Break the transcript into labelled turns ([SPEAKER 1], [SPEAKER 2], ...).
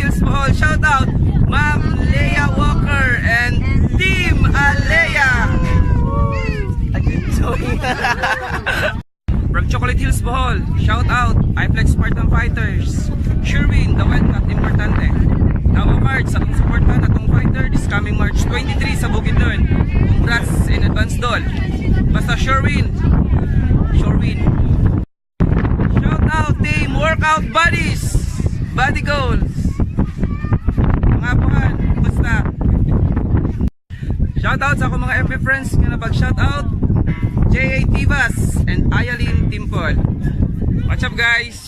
[SPEAKER 1] Hills Bohol. Shout out Ma'am Leia Walker and Team Alea. From Chocolate Hills Bohol, shout out iFlex Spartan Fighters, Sherwin, the Wildcat Importante. Davao Cards, atong supportan atong fighter this coming March 23 sa Bukidnon. Congrats in advance dol. Basta Sherwin. Shout out team Workout Buddies, Body Goals. Mga apuhan, basta. Shout out sa akong mga FB friends nga napag-shout out. J.A. Tivas and Ayalin Timpol. What's up guys?